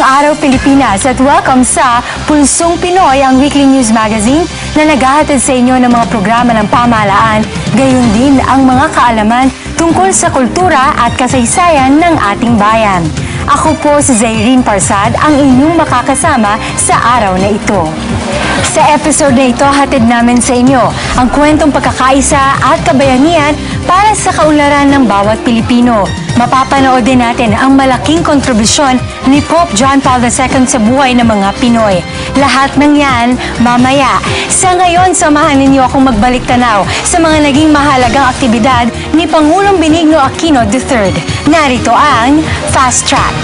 Magandang araw Pilipinas at welcome sa Pulsong Pinoy, ang weekly news magazine na naghahatid sa inyo ng mga programa ng pamahalaan, gayon din ang mga kaalaman tungkol sa kultura at kasaysayan ng ating bayan. Ako po si Zairine Parsad, ang inyong makakasama sa araw na ito. Sa episode na ito, hatid namin sa inyo ang kwentong pagkakaisa at kabayanihan para sa kaunlaran ng bawat Pilipino. Mapapanood din natin ang malaking kontribusyon ni Pope John Paul II sa buhay ng mga Pinoy. Lahat ng yan, mamaya. Sa ngayon, samahan ninyo akong magbalik tanaw sa mga naging mahalagang aktibidad ni Pangulong Benigno Aquino III. Narito ang Fast Track.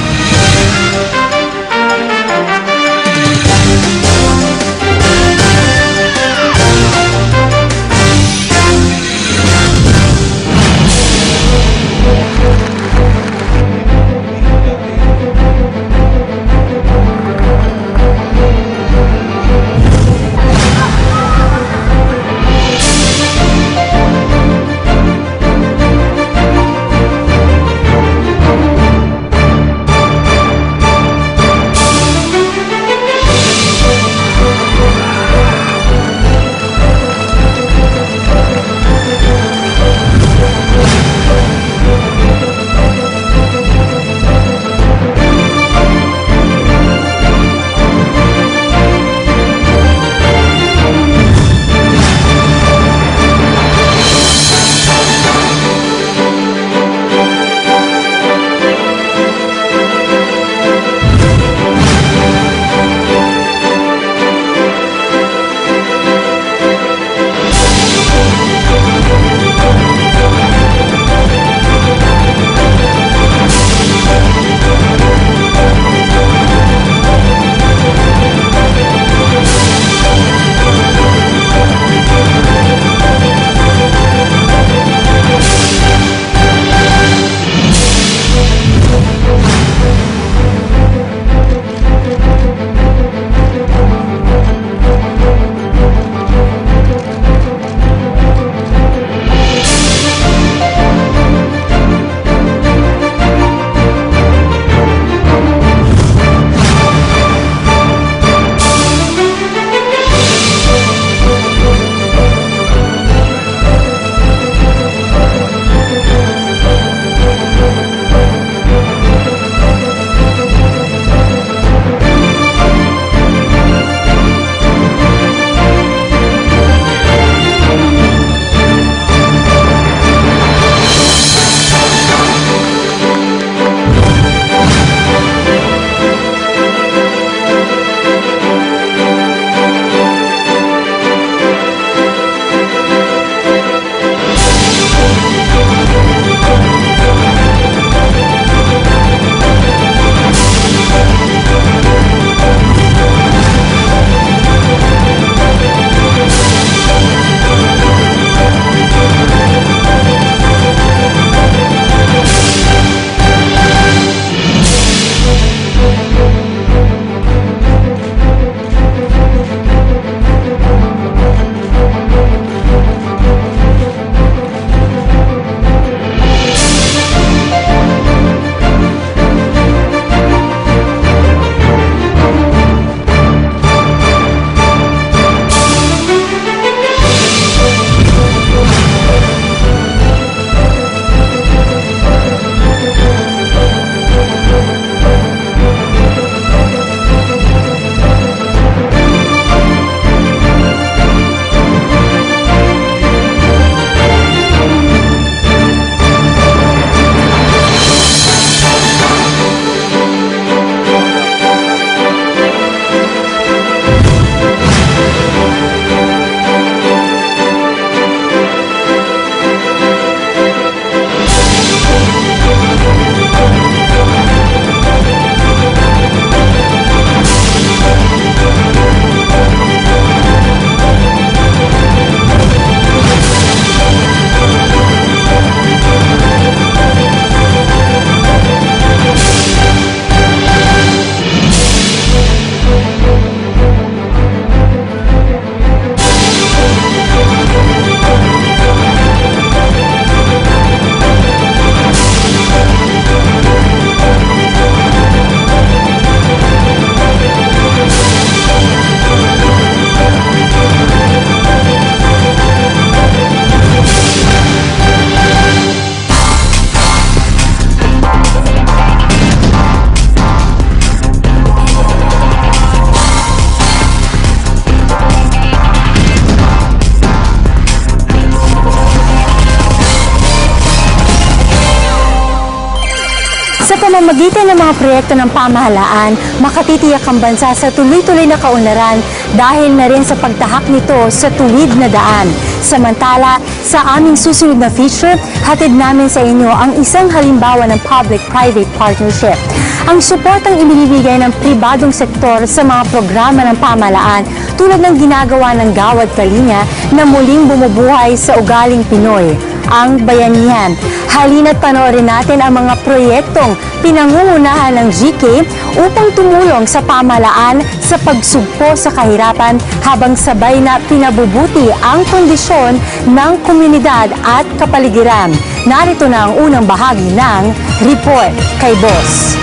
Sa pamamagitan ng mga proyekto ng pamahalaan, makatitiyak ang bansa sa tuloy-tuloy na kaunlaran dahil na rin sa pagtahak nito sa tuwid na daan. Samantala, sa aming susunod na feature, hatid namin sa inyo ang isang halimbawa ng public-private partnership. Ang suportang ibinibigay ng pribadong sektor sa mga programa ng pamahalaan tulad ng ginagawa ng Gawad Kalinga na muling bumubuhay sa ugaling Pinoy, ang bayanihan. Halina't panoorin natin ang mga proyektong pinangungunahan ng GK upang tumulong sa pamahalaan sa pagsugpo sa kahirapan habang sabay na pinabubuti ang kondisyon ng komunidad at kapaligiran. Narito na ang unang bahagi ng Report kay Boss.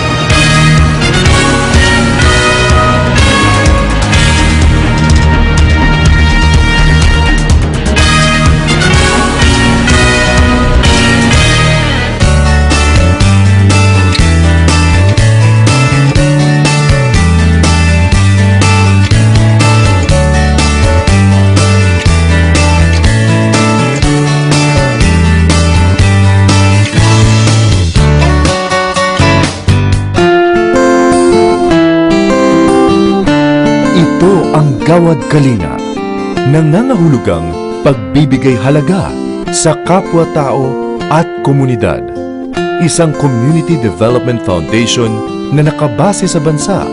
Gawad Kalinga, nangangahulugang pagbibigay halaga sa kapwa-tao at komunidad. Isang community development foundation na nakabase sa bansa.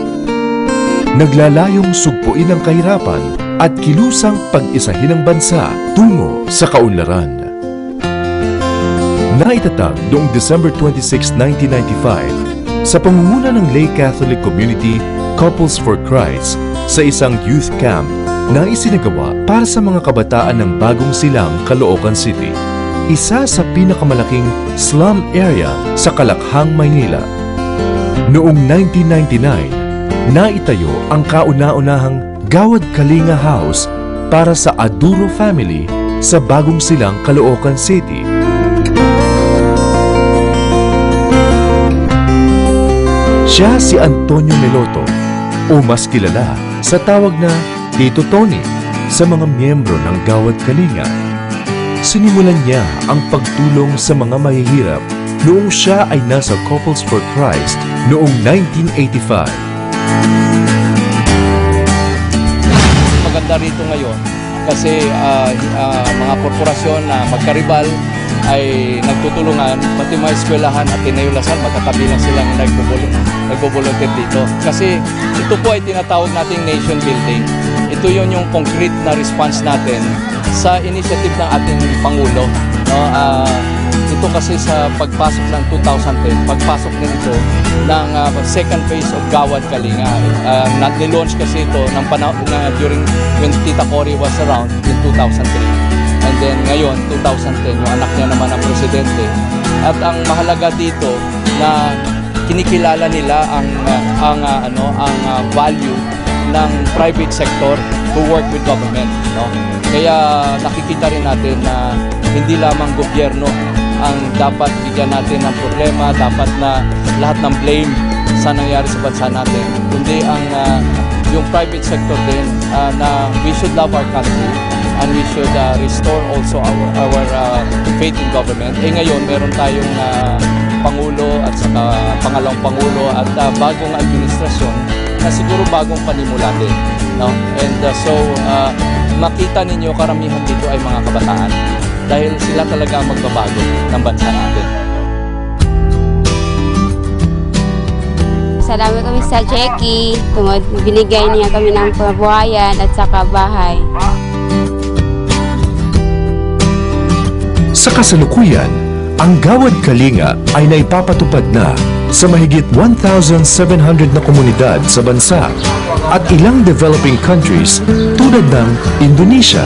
Naglalayong sugpuin ang kahirapan at kilusang pag-isahin ang bansa tungo sa kaunlaran. Naitatag noong December 26, 1995 sa pangunguna ng Lay Catholic Community Couples for Christ sa isang youth camp na isinagawa para sa mga kabataan ng Bagong Silang, Caloocan City, isa sa pinakamalaking slum area sa Kalakhang, Maynila. Noong 1999, naitayo ang kauna-unahang Gawad Kalinga House para sa Aduro family sa Bagong Silang, Caloocan City. Siya si Antonio Meloto, o mas kilala sa tawag na Tito Tony sa mga miyembro ng Gawad Kalinga. Sinimulan niya ang pagtulong sa mga mahihirap noong siya ay nasa Couples for Christ noong 1985. Maganda rito ngayon kasi mga korporasyon na magkaribal ay nagtutulungan, pati mga eskwelahan at Ateneo Lasal, magkatabi lang silang nagbo-volunteer dito. Kasi ito po ay tinatawag nating nation building. Ito yun yung concrete na response natin sa initiative ng ating Pangulo. No? Ito kasi sa pagpasok ng 2010, pagpasok din ito ng second phase of Gawad Kalinga. Nag-launch kasi ito ng during when Tita Cory was around in 2003. And then ngayon, 2010, yung anak niya naman ang presidente. At ang mahalaga dito na kinikilala nila ang value ng private sector to work with government. No? Kaya nakikita rin natin na hindi lamang gobyerno ang dapat bigyan natin ng problema, dapat na lahat ng blame sa nangyari sa bansa natin, kundi ang yung private sector din na we should love our country and we should restore also our faith in government. Ngayon, meron tayong Pangulo at saka pangalawang Pangulo at bagong administrasyon na siguro bagong panimula din. No? And makita ninyo karamihan dito ay mga kabataan dahil sila talaga magbabago ng bansa natin. Salamat kami sa Jackie, tungod binigay niya kami ng kabuhayan at saka bahay. Sa kasalukuyan, ang Gawad Kalinga ay naipapatupad na sa mahigit 1,700 na komunidad sa bansa at ilang developing countries tulad ng Indonesia,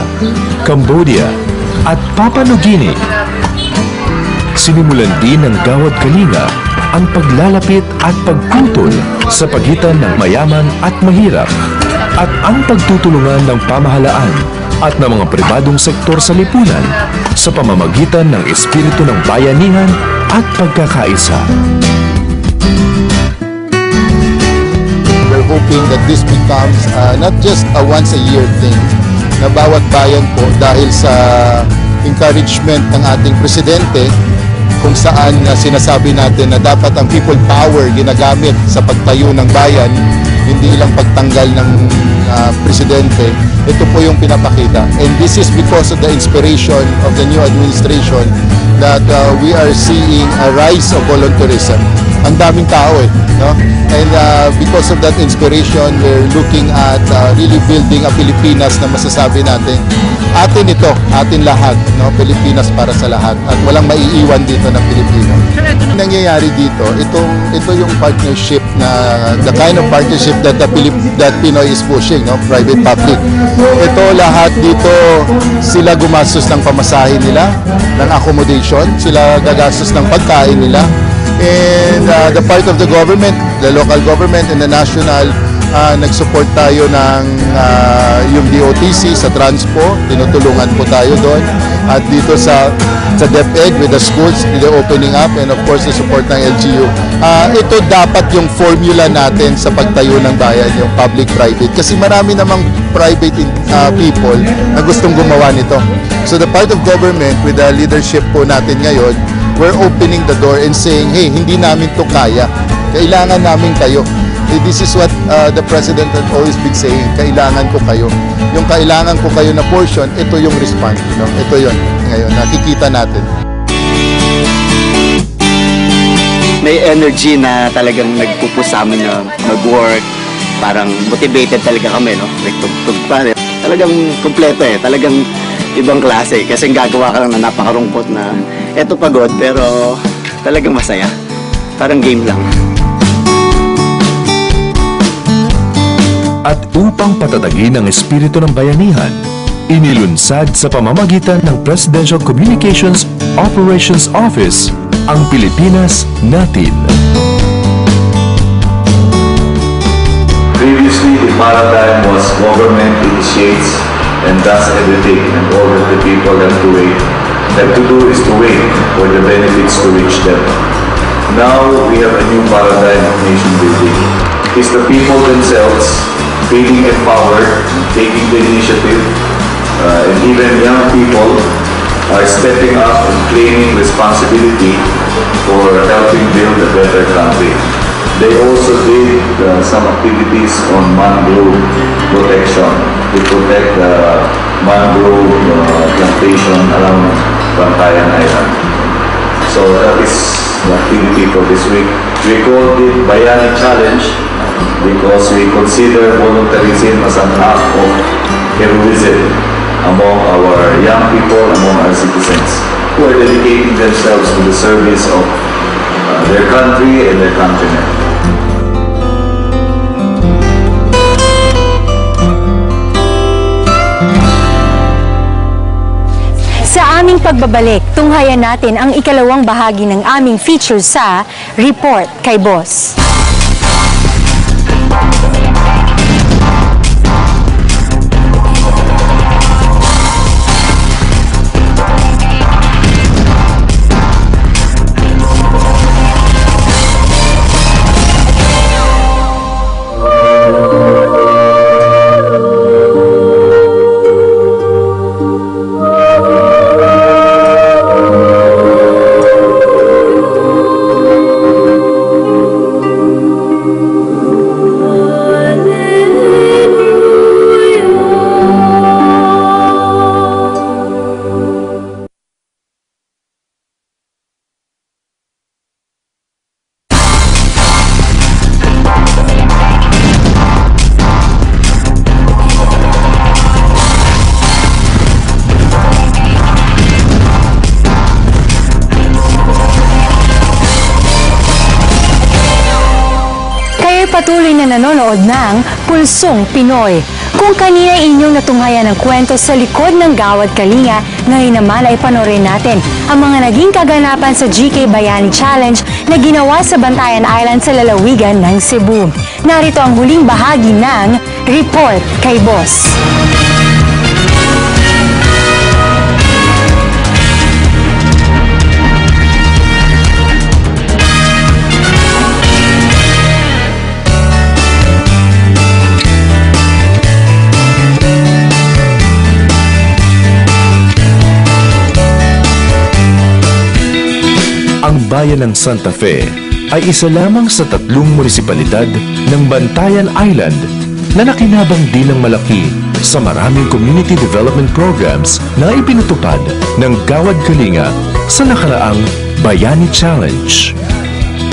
Cambodia at Papua New Guinea. Sinimulan din ng Gawad Kalinga ang paglalapit at pagputol sa pagitan ng mayaman at mahirap at ang pagtutulungan ng pamahalaan at ng mga pribadong sektor sa lipunan sa pamamagitan ng espiritu ng bayanihan at pagkakaisa. We're hoping that this becomes not just a once-a-year thing, na bawat bayan po dahil sa encouragement ng ating presidente, kung saan sinasabi natin na dapat ang people power ginagamit sa pagtayo ng bayan, hindi lang pagtanggal ng presidente. Ito po yung pinapakita. And this is because of the inspiration of the new administration that we are seeing a rise of volunteerism. Ang daming tao no? And because of that inspiration, we're looking at really building a Pilipinas na masasabi natin, atin ito, atin lahat, no? Pilipinas para sa lahat at walang maiiwan dito ng Pilipino. Nangyayari dito, ito yung partnership na the kind of partnership that Pinoy is pushing, no? Private public. Ito lahat dito, sila gumastos ng pamasahin nila, ng accommodation, sila gagastos ng pagkain nila. And the part of the government, the local government and the national, nag-support tayo ng yung DOTC sa Transpo, tinutulungan po tayo doon. At dito sa DepEd with the schools, the opening up, and of course the support ng LGU. Ito dapat yung formula natin sa pagtayo ng bayan, yung public-private. Kasi marami namang private people na gustong gumawa nito. So the part of government with the leadership po natin ngayon, we're opening the door and saying, hey, hindi namin to kaya. Kailangan namin kayo. This is what the President has always been saying, kailangan ko kayo. Yung kailangan ko kayo na portion, ito yung response. No? Ito yun. Ngayon, nakikita natin. May energy na talagang nagpupush sa amin na mag-work. Parang motivated talaga kami, no? Like, tugtog pa. Talagang kompleto Talagang ibang klase. Kasi gagawa ka lang na napakarungkot na eto pagod pero talagang masaya. Parang game lang. At upang patatagin ang espiritu ng bayanihan, inilunsad sa pamamagitan ng Presidential Communications Operations Office ang Pilipinas Natin. Previously, the paradigm was government initiates and does everything, and all that the people have to do is to wait for the benefits to reach them. Now we have a new paradigm of nation building. It's the people themselves feeling empowered, taking the initiative, and even young people are stepping up and claiming responsibility for helping build a better country. They also did some activities on mangrove protection to protect the mangrove plantation around Bantayan Island. So that is the activity for this week. We called it Bayani Challenge because we consider volunteerism as an act of heroism among our young people, among our citizens who are dedicating themselves to the service of their country and their countrymen. Sa aming pagbabalik, tunghayan natin ang ikalawang bahagi ng aming feature sa Report kay Boss. Patuloy na nanonood ng Pulsong Pinoy. Kung kanina inyong natunghayan ng kwento sa likod ng Gawad Kalinga, ngayon naman ay panoorin natin ang mga naging kaganapan sa GK Bayani Challenge na ginawa sa Bantayan Island sa lalawigan ng Cebu. Narito ang huling bahagi ng Report kay Boss. Ang bayan ng Santa Fe ay isa lamang sa 3 munisipalidad ng Bantayan Island na nakinabang din ng malaki sa maraming community development programs na ipinatupad ng Gawad Kalinga sa nakaraang Bayani Challenge.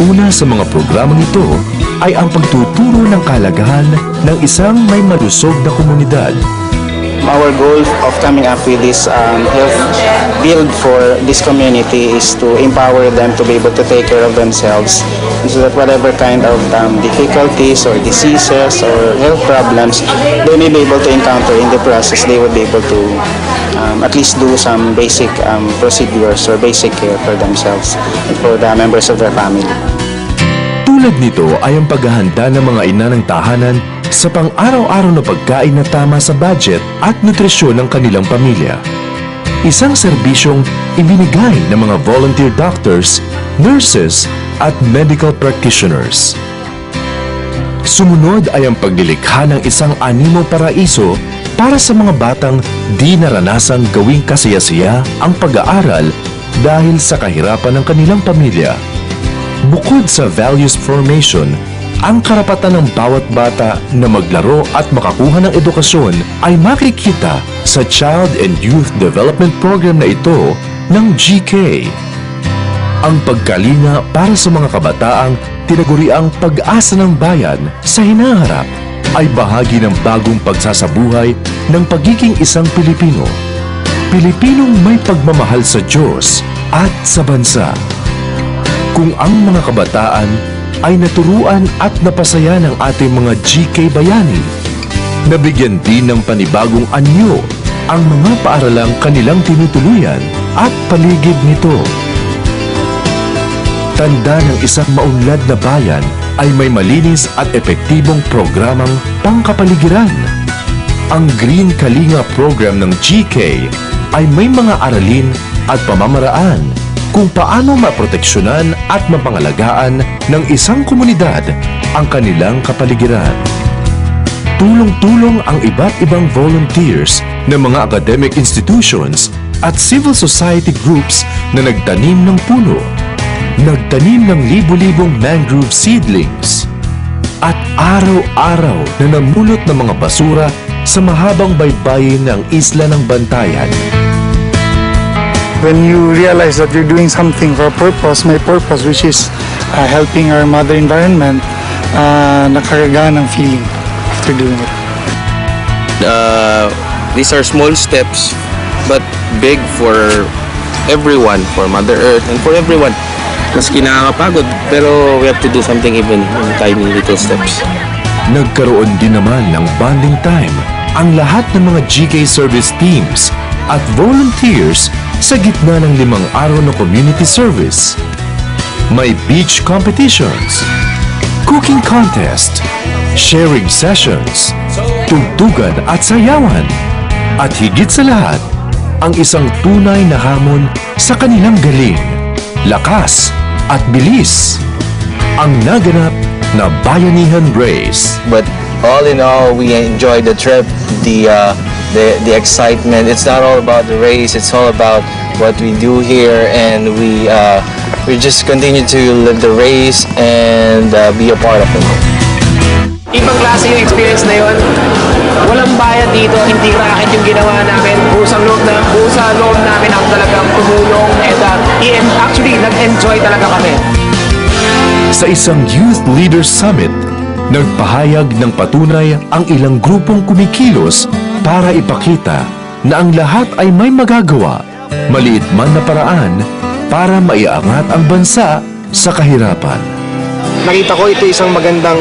Una sa mga programang ito ay ang pagtuturo ng kahalagahan ng isang may malusog na komunidad. Our goal of coming up with this health build for this community is to empower them to be able to take care of themselves, so that whatever kind of difficulties or diseases or health problems they may be able to encounter in the process, they would be able to at least do some basic procedures or basic care for themselves and for the members of their family. Tulad nito ay ang paghahanda ng mga ina ng tahanan sa pang-araw-araw na pagkain na tama sa budget at nutrisyon ng kanilang pamilya. Isang serbisyong ibinigay ng mga volunteer doctors, nurses at medical practitioners. Sumunod ay ang paglilikha ng isang animo paraiso para sa mga batang di naranasang gawing kasaya-siya ang pag-aaral dahil sa kahirapan ng kanilang pamilya. Bukod sa values formation, ang karapatan ng bawat bata na maglaro at makakuha ng edukasyon ay makikita sa Child and Youth Development Program na ito ng GK. Ang pagkalinga para sa mga kabataang tinaguriang pag-asa ng bayan sa hinaharap ay bahagi ng bagong pagsasabuhay ng pagiging isang Pilipino. Pilipinong may pagmamahal sa Diyos at sa bansa. Kung ang mga kabataan ay naturuan at napasaya ng ating mga GK Bayani, nabigyan din ng panibagong anyo ang mga paaralang kanilang tinutuluyan at paligid nito. Tanda ng isang maunlad na bayan ay may malinis at epektibong programang pangkapaligiran. Ang Green Kalinga program ng GK ay may mga aralin at pamamaraan kung paano maproteksyonan at mapangalagaan ng isang komunidad ang kanilang kapaligiran. Tulong-tulong ang iba't ibang volunteers ng mga academic institutions at civil society groups na nagtanim ng puno, nagtanim ng libu-libong mangrove seedlings, at araw-araw na namulot ng mga basura sa mahabang baybayin ng isla ng Bantayan. When you realize that you're doing something for a purpose, my purpose, which is helping our mother environment, nakakagaan ng feeling after doing it. These are small steps, but big for everyone, for Mother Earth, and for everyone. Maski nakakapagod, pero we have to do something even in tiny little steps. Nagkaroon din naman ng bonding time ang lahat ng mga GK service teams at volunteers sa gitna ng 5 araw na community service. May beach competitions, cooking contest, sharing sessions, tugtugan at sayawan, at higit sa lahat, ang isang tunay na hamon sa kanilang galing, lakas at bilis. Ang naganap na Bayanihan Race. But all in all, we enjoyed the trip, the excitement. It's not all about the race, it's all about what we do here, and we just continue to live the race and be a part of it. Ibang klase yung experience na yun. Walang bayad dito, hindi racket yung ginawa namin. Busa loob namin ang talagang tumulong, and actually nag-enjoy talaga kami. Sa isang Youth Leaders Summit, nagpahayag ng patunay ang ilang grupong kumikilos para ipakita na ang lahat ay may magagawa, maliit man na paraan para maiangat ang bansa sa kahirapan. Nakita ko ito isang magandang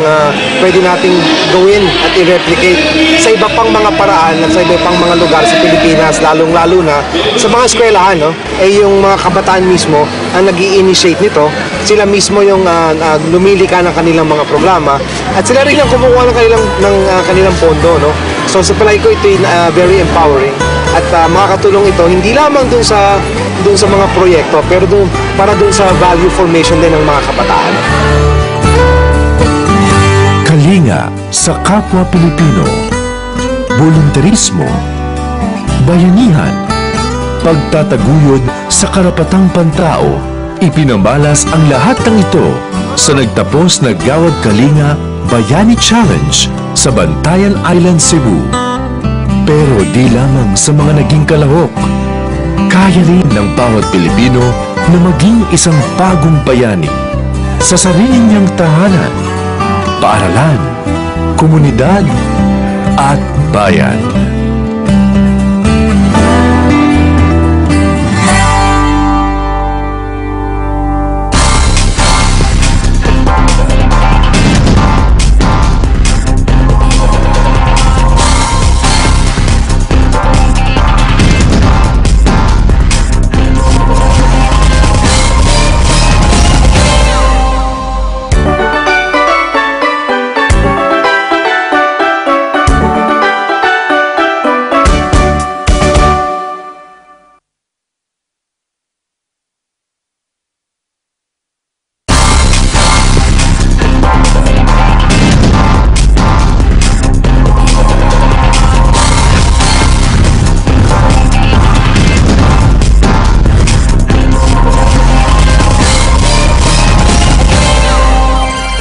pwede nating gawin at i-replicate sa iba pang mga paraan at sa iba pang mga lugar sa Pilipinas, lalong-lalo na sa mga eskwelahan, no? Yung mga kabataan mismo ang nag-i-initiate nito, sila mismo yung lumilika ng kanilang mga programa at sila rin ang kumukuha ng kanilang pondo, no? So sa palagi ko ito very empowering at makakatulong ito hindi lamang dun sa mga proyekto pero para dun sa value formation din ng mga kabataan. Kalinga sa kapwa Pilipino, volunteerismo, bayanihan, pagtataguyod sa karapatang pantao Ipinamalas ang lahat ng ito sa nagtapos na Gawad Kalinga Bayani Challenge sa Bantayan Island, Cebu. Pero di lamang sa mga naging kalahok, kaya rin ng bawat Pilipino na maging isang bagong bayani sa sarili niyang tahanan, paaralan, komunidad at bayan.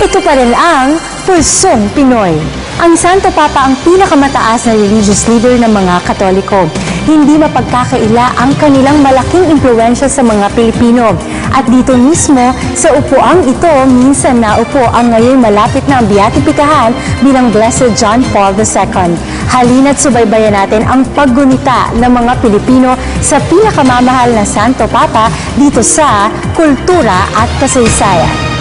Ito pa rin ang Pulsong Pinoy. Ang Santo Papa ang pinakamataas na religious leader ng mga Katoliko. Hindi mapagkakaila ang kanilang malaking impluwensya sa mga Pilipino. At dito mismo, sa upuang ito, minsan naupo ang ngayon malapit na ang beatipikahan bilang Blessed John Paul II. Halina't subaybayan natin ang paggunita ng mga Pilipino sa pinakamamahal na Santo Papa dito sa Kultura at Kasaysayan.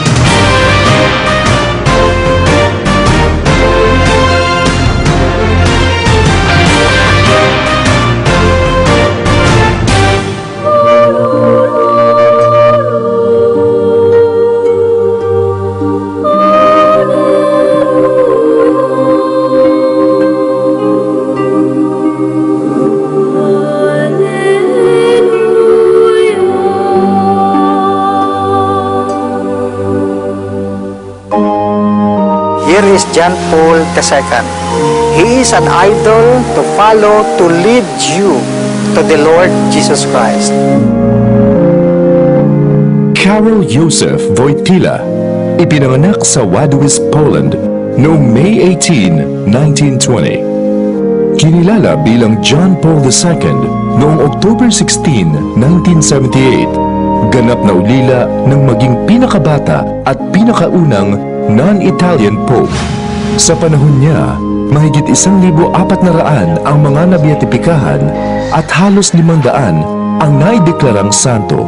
Here is John Paul II. He is an idol to follow, to lead you to the Lord Jesus Christ. Karol Józef Wojtyla, ipinanganak sa Wadowice, Poland noong May 18, 1920. Kinilala bilang John Paul II noong October 16, 1978. Ganap na ulila ng maging pinakabata at pinakaunang non-Italian Pope. Sa panahon niya, mahigit 1,400 ang mga nabiatipikahan at halos 500 ang naideklarang santo.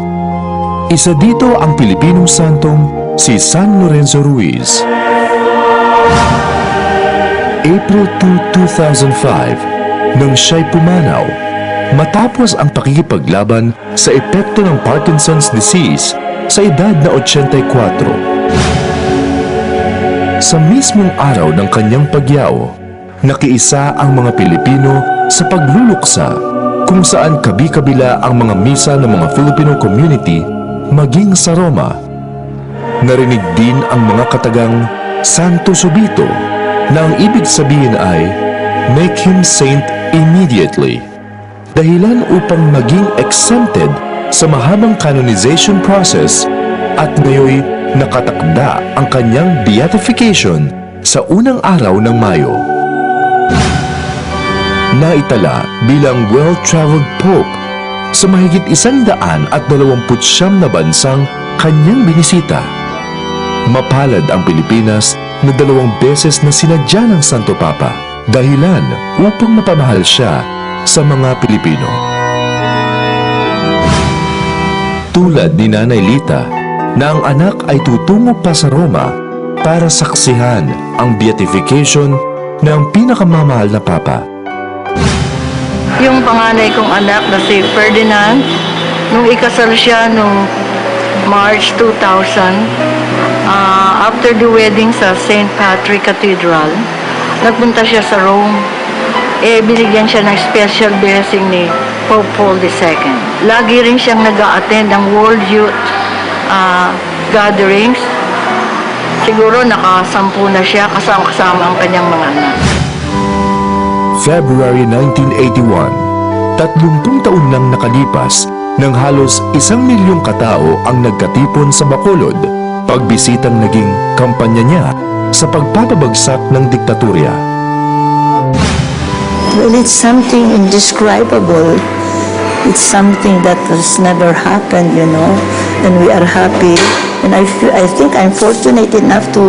Isa dito ang Pilipinong santong si San Lorenzo Ruiz. April 2, 2005, nang siya'y pumanaw, matapos ang pakikipaglaban sa epekto ng Parkinson's disease sa edad na 84. Sa mismong araw ng kanyang pagyaw, nakiisa ang mga Pilipino sa pagluluksa kung saan kabi-kabila ang mga misa ng mga Filipino community maging sa Roma. Narinig din ang mga katagang Santo Subito na ang ibig sabihin ay make him saint immediately, dahilan upang maging exempted sa mahabang canonization process at ngayon nakatakda ang kanyang beatification sa unang araw ng Mayo. Naitala bilang well-traveled Pope sa mahigit 129 na bansang kanyang binisita. Mapalad ang Pilipinas na 2 beses na sinadya ng Santo Papa, dahilan upang mapamahal siya sa mga Pilipino. Tulad ni Nanay Lita, na ang anak ay tutungo pa sa Roma para saksihan ang beatification ng pinakamamahal na Papa. Yung panganay kong anak na si Ferdinand, nung ikasal siya noong March 2000, after the wedding sa St. Patrick Cathedral, nagpunta siya sa Rome. Binigyan siya ng special blessing ni Pope Paul II. Lagi rin siyang nag-a-attend ng World Youth gatherings. Siguro nakasampu na siya kasama ang kanyang mga anak. February 1981, 30 taon lang nakalipas nang halos 1 milyong katao ang nagkatipon sa Bacolod, pagbisitang naging kampanya niya sa pagpapabagsak ng diktatorya. Well, it's something indescribable. It's something that has never happened, you know, and we are happy. And I think I'm fortunate enough to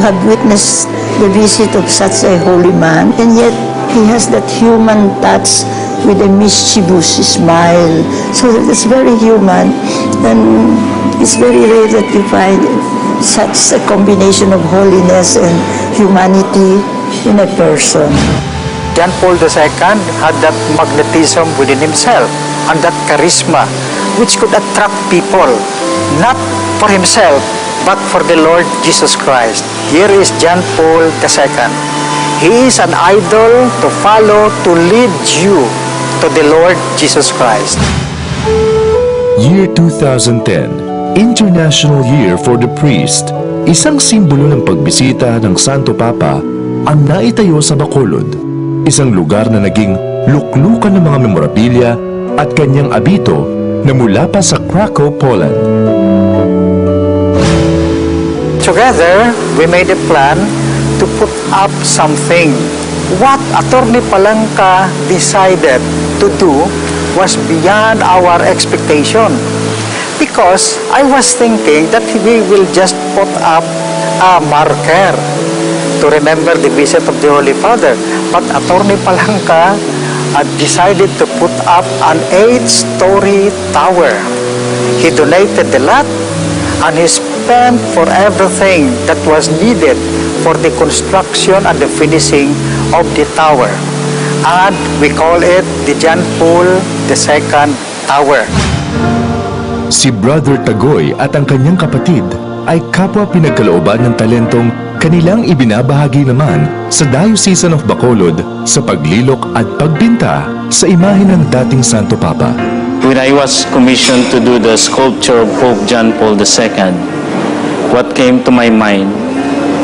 have witnessed the visit of such a holy man, and yet he has that human touch with a mischievous smile. So it's very human, and it's very rare that you find such a combination of holiness and humanity in a person. John Paul II had that magnetism within himself and that charisma which could attract people, not for himself, but for the Lord Jesus Christ. Here is John Paul II. He is an idol to follow, to lead you to the Lord Jesus Christ. Year 2010, International Year for the Priest. Isang simbolo ng pagbisita ng Santo Papa ang naitayo sa Bacolod. Isang lugar na naging luklukan ng mga memorabilia at kanyang abito na mula pa sa Krakow, Poland. Together, we made a plan to put up something. What Attorney Palanca decided to do was beyond our expectation. Because I was thinking that we will just put up a marker to remember the visit of the Holy Father. But Attorney Palanca decided to put up an 8-story tower. He donated the lot and he spent for everything that was needed for the construction and the finishing of the tower. And we call it the John Paul II Tower. Si Brother Tagoy at ang kanyang kapatid ay kapwa pinagkalooban ng talentong kanilang ibinabahagi naman sa Diocesan of Bacolod sa paglilok at pagbinta sa imahe ng dating Santo Papa. When I was commissioned to do the sculpture of Pope John Paul II, what came to my mind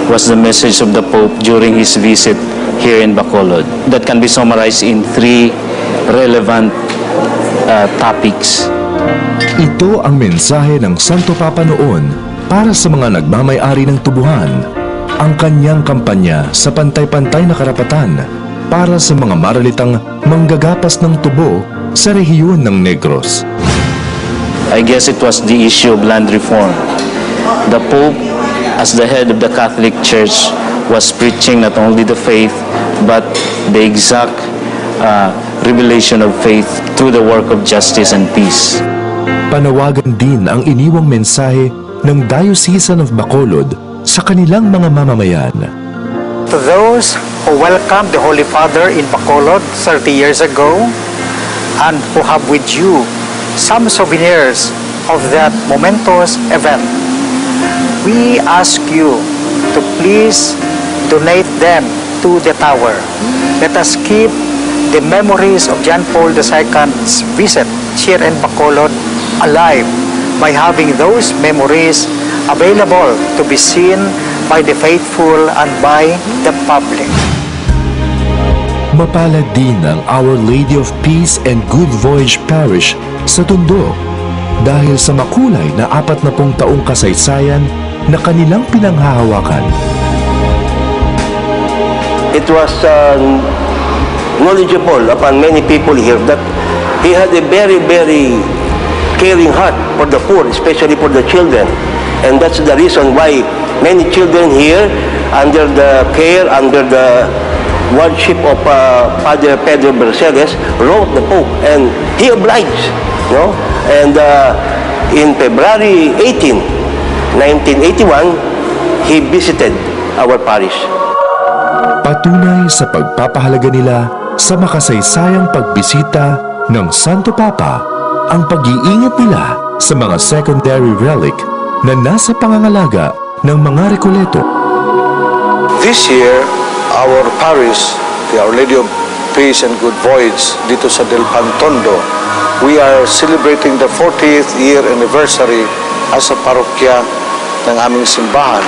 was the message of the Pope during his visit here in Bacolod that can be summarized in 3 relevant topics. Ito ang mensahe ng Santo Papa noon para sa mga nagmamay-ari ng tubuhan, ang kanyang kampanya sa pantay-pantay na karapatan para sa mga maralitang manggagapas ng tubo sa rehiyon ng Negros. I guess it was the issue of land reform. The Pope, as the head of the Catholic Church, was preaching not only the faith, but the exact revelation of faith through the work of justice and peace. Panawagan din ang iniwang mensahe ng Diocesan of Bacolod sa kanilang mga mamamayan. To those who welcomed the Holy Father in Bacolod 30 years ago and who have with you some souvenirs of that momentous event, we ask you to please donate them to the tower. Let us keep the memories of John Paul II's visit here in Bacolod alive by having those memories available to be seen by the faithful and by the public. Mapalad din ang Our Lady of Peace and Good Voyage Parish sa Tondo dahil sa makulay na 40 taong kasaysayan na kanilang pinanghahawakan. It was knowledgeable upon many people here that he had a very, very caring heart for the poor, especially for the children. And that's the reason why many children here, under the care, under the wardship of Father Pedro Berceles, wrote the Pope, and he obliged, you know. And in February 18, 1981, he visited our parish. Patunay sa pagpapahalaga nila sa makasaysayang pagbisita ng Santo Papa ang pag-iingat nila sa mga secondary relic na nasa pangangalaga ng mga Recoleto. This year, our parish, the Our Lady of Peace and Good Voyage, dito sa Del Pantondo, we are celebrating the 40th year anniversary as a parokya ng aming simbahan.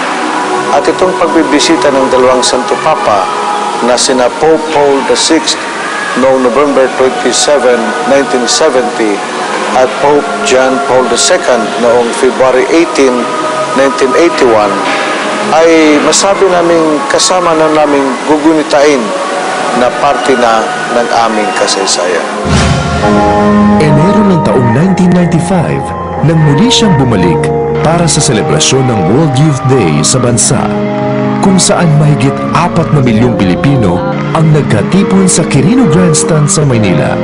At itong pagbibisita ng dalawang Santo Papa na sina Pope Paul VI noong November 27, 1970 at Pope John Paul II noong February 18, 1981, ay masabi namin kasama na naming gugunitain na parte na ng aming kasaysayan. Enero ng taong 1995 nang muli siyang bumalik para sa selebrasyon ng World Youth Day sa bansa, kung saan mahigit 4 na milyong Pilipino ang nagkatipon sa Quirino Grandstand sa Maynila.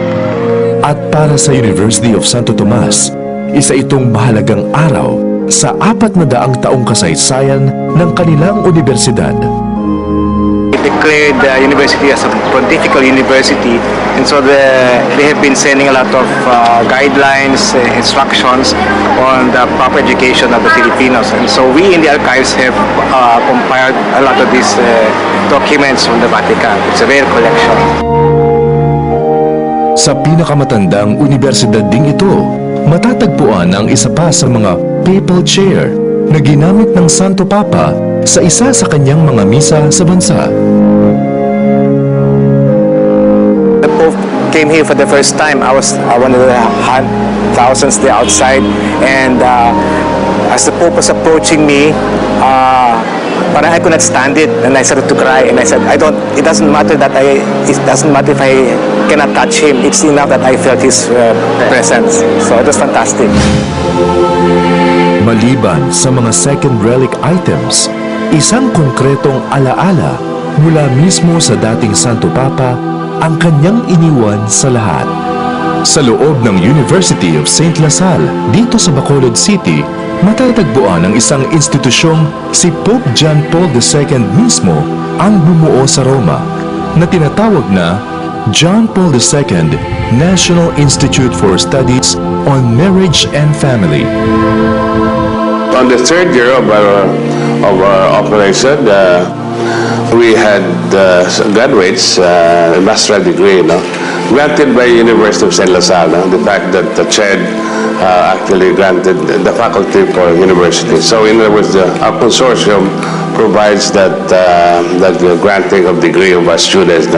At para sa University of Santo Tomas, isa itong mahalagang araw sa 400 taong kasaysayan ng kanilang universidad. Declared the university as a pontifical university, and so they have been sending a lot of guidelines, instructions on the proper education of the Filipinos, and so we in the archives have compiled a lot of these documents from the Vatican. It's a rare collection. Sa pinakamatandang universidad ding ito, matatagpuan ang isa pa sa mga papal chair na ginamit ng Santo Papa sa isa sa kanyang mga misa sa bansa. The Pope came here for the first time. I was one of the thousands there outside, and as the Pope was approaching me, parang I could not stand it, and I started to cry, and I said, it doesn't matter if I cannot touch him. It's enough that I felt his presence. So it was fantastic. Maliban sa mga second relic items, isang konkretong alaala mula mismo sa dating Santo Papa ang kanyang iniwan sa lahat. Sa loob ng University of St. Lasal, dito sa Bacolod City, matatagpuan ang isang institusyong si Pope John Paul II mismo ang bumuo sa Roma, na tinatawag na John Paul II National Institute for Studies on Marriage and Family. On the third year of our operation, we had graduates, a master's degree, granted by University of St. Lasal. The fact that the CHED actually granted the faculty for university. So in other words, our consortium provides that granting of degree of our students.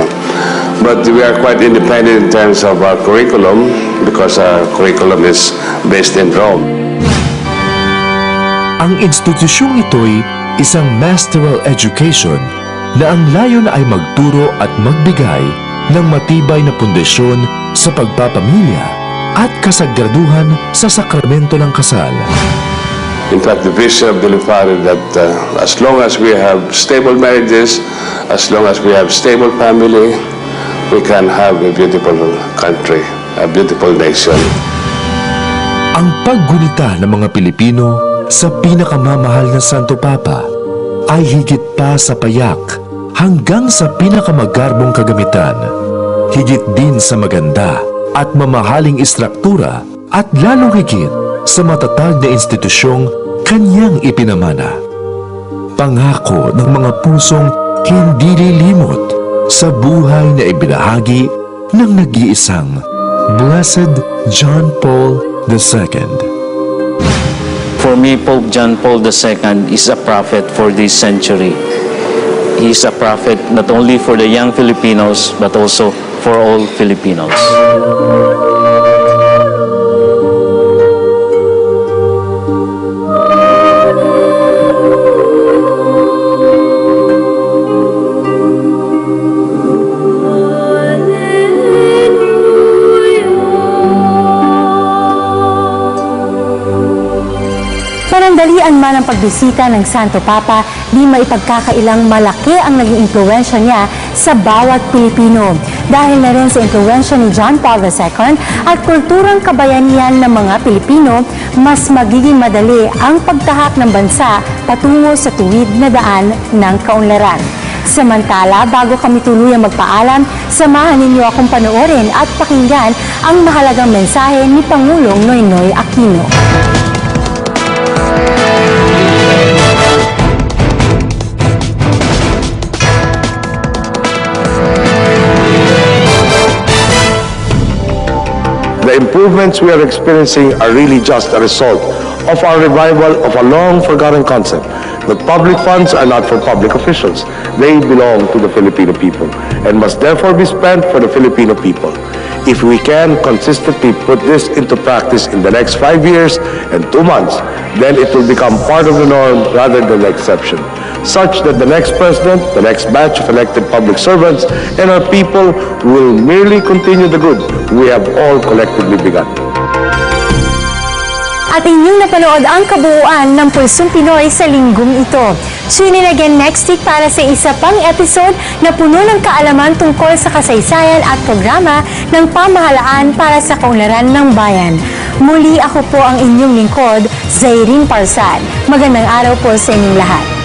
But we are quite independent in terms of our curriculum because our curriculum is based in Rome. Ang institusyong ito'y isang masteral education na ang layon ay magturo at magbigay ng matibay na pundasyon sa pagpapamilya at kasagraduhan sa sakramento ng kasal. In fact, the vision of the Father that as long as we have stable marriages, as long as we have stable family, we can have a beautiful country, a beautiful nation. Ang paggunita ng mga Pilipino sa pinakamamahal na Santo Papa ay higit pa sa payak hanggang sa pinakamagarbong kagamitan, higit din sa maganda at mamahaling istruktura at lalong higit sa matatag na institusyong kanyang ipinamana. Pangako ng mga pusong hindi lilimot sa buhay na ibinahagi ng nag-iisang Blessed John Paul II. For me, Pope John Paul II is a prophet for this century. He is a prophet not only for the young Filipinos, but also for all Filipinos. Panandalian man ang pagbisita ng Santo Papa, di maipagkakailang malaki ang naging impluwensya niya sa bawat Pilipino. Dahil na rin sa impluwensya ni John Paul II at kulturang kabayanihan ng mga Pilipino, mas magiging madali ang pagtahak ng bansa patungo sa tuwid na daan ng kaunlaran. Samantala, bago kami tuluyang magpaalam, samahan ninyo akong panoorin at pakinggan ang mahalagang mensahe ni Pangulong Noynoy Aquino. The improvements we are experiencing are really just a result of our revival of a long-forgotten concept that public funds are not for public officials. They belong to the Filipino people and must therefore be spent for the Filipino people. If we can consistently put this into practice in the next 5 years and 2 months, then it will become part of the norm rather than the exception, such that the next president, the next batch of elected public servants, and our people will merely continue the good we have all collectively begun. At inyong napanood ang kabuuan ng Pulsong Pinoy sa linggong ito. Tune in again next week para sa isa pang episode na puno ng kaalaman tungkol sa kasaysayan at programa ng pamahalaan para sa kaunlaran ng bayan. Muli ako po ang inyong lingkod, Zairine Parsad. Magandang araw po sa inyong lahat.